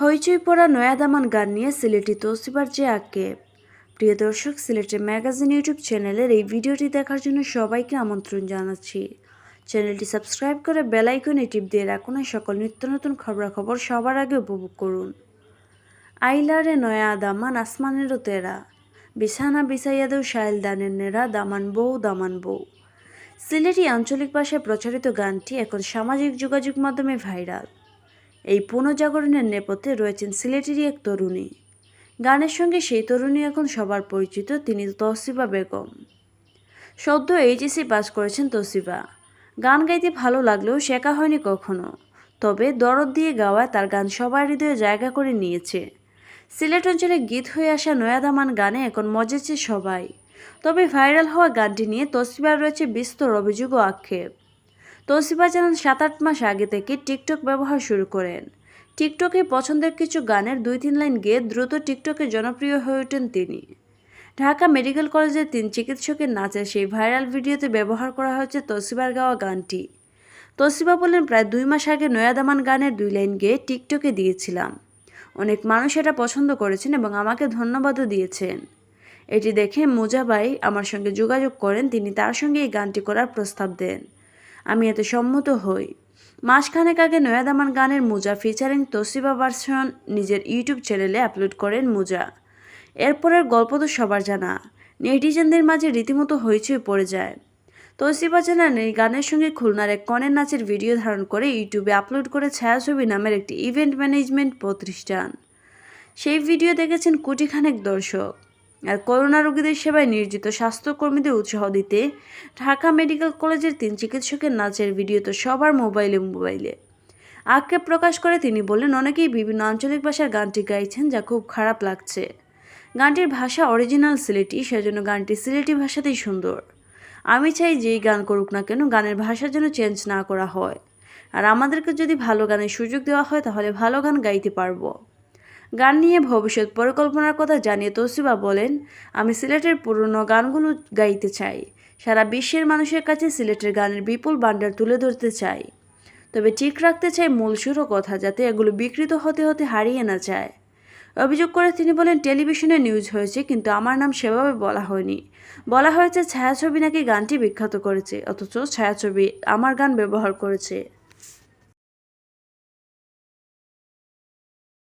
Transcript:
হইচই পড়া নয়া দামান গান নিয়ে সিলেটি তৌসিফার যে আক্ষেপ। প্রিয় দর্শক, সিলেটের ম্যাগাজিন ইউটিউব চ্যানেলের এই ভিডিওটি দেখার জন্য সবাইকে আমন্ত্রণ জানাচ্ছি। চ্যানেলটি সাবস্ক্রাইব করে বেল আইকনে টিপ দিয়ে রাখুন সকল নিত্য নতুন খবরাখবর সবার আগে উপভোগ করুন। আইলারে নয়া দামান আসমানেরও তেরা, বিছানা বিছাইয়া দেও শাইল দানের নেরা, দামান বউ। সিলেটি আঞ্চলিক ভাষায় প্রচারিত গানটি এখন সামাজিক যোগাযোগ মাধ্যমে ভাইরাল। এই পুনর্জাগরণের নেপথ্যে রয়েছেন সিলেটেরই এক তরুণী। গানের সঙ্গে সেই তরুণী এখন সবার পরিচিত, তিনি তৌসিফা বেগম। সদ্য এইচএসসি পাস করেছেন তৌসিফা। গান গাইতে ভালো লাগলেও শেখা হয়নি কখনো, তবে দরদ দিয়ে গাওয়ায় তার গান সবার হৃদয়ে জায়গা করে নিয়েছে। সিলেট অঞ্চলে গীত হয়ে আসা নয়া দামান গানে এখন মজেছে সবাই। তবে ভাইরাল হওয়া গানটি নিয়ে তৌসিফার রয়েছে বিস্তর অভিযোগ ও আক্ষেপ। তৌসিফা জানান 7-8 মাস আগে থেকে টিকটক ব্যবহার শুরু করেন। টিকটকে পছন্দের কিছু গানের 2-3 লাইন গেয়ে দ্রুত টিকটকে জনপ্রিয় হয়ে ওঠেন তিনি। ঢাকা মেডিকেল কলেজের 3 চিকিৎসকের নাচের সেই ভাইরাল ভিডিওতে ব্যবহার করা হয়েছে তৌসিফার গাওয়া গানটি। তৌসিফা বলেন, প্রায় 2 মাস আগে নয়া দামান গানের 2 লাইন গেয়ে টিকটকে দিয়েছিলাম। অনেক মানুষ এটা পছন্দ করেছেন এবং আমাকে ধন্যবাদও দিয়েছেন। এটি দেখে মুজা ভাই আমার সঙ্গে যোগাযোগ করেন, তিনি তার সঙ্গে এই গানটি করার প্রস্তাব দেন। আমি এতে সম্মত হই। মাসখানেক আগে নয়া দামান গানের মুজা ফিচারিং তৌসিফা ভার্সন নিজের ইউটিউব চ্যানেলে আপলোড করেন মুজা। এরপরের গল্প তো সবার জানা, নেটিজেনদের মাঝে রীতিমতো হইচই পড়ে যায়। তৌসিফা জানান, এই গানের সঙ্গে খুলনার এক কনের নাচের ভিডিও ধারণ করে ইউটিউবে আপলোড করে ছায়াছবি নামের একটি ইভেন্ট ম্যানেজমেন্ট প্রতিষ্ঠান। সেই ভিডিও দেখেছেন কোটিখানেক দর্শক। আর করোনা রোগীদের সেবায় নিয়োজিত স্বাস্থ্যকর্মীদের উৎসাহ দিতে ঢাকা মেডিকেল কলেজের 3 চিকিৎসকের নাচের ভিডিও তো সবার মোবাইলে। আক্ষেপ প্রকাশ করে তিনি বললেন, অনেকেই বিভিন্ন আঞ্চলিক ভাষার গানটি গাইছেন, যা খুব খারাপ লাগছে। গানটির ভাষা অরিজিনাল সিলেটি, সেজন্য গানটি সিলেটি ভাষাতেই সুন্দর। আমি চাই যেই গান করুক না কেন, গানের ভাষা যেন চেঞ্জ না করা হয়। আর আমাদেরকে যদি ভালো গানের সুযোগ দেওয়া হয় তাহলে ভালো গান গাইতে পারবো। গান নিয়ে ভবিষ্যৎ পরিকল্পনার কথা জানিয়ে তৌসিফা বলেন, আমি সিলেটের পুরনো গানগুলো গাইতে চাই। সারা বিশ্বের মানুষের কাছে সিলেটের গানের বিপুল ভান্ডার তুলে ধরতে চাই। তবে ঠিক রাখতে চাই মূল সুর ও কথা, যাতে এগুলো বিকৃত হতে হতে হারিয়ে না যায়। অভিযোগ করে তিনি বলেন, টেলিভিশনে নিউজ হয়েছে, কিন্তু আমার নাম সেভাবে বলা হয়নি। বলা হয়েছে ছায়াছবি নাকি গানটি বিখ্যাত করেছে, অথচ ছায়াছবি আমার গান ব্যবহার করেছে।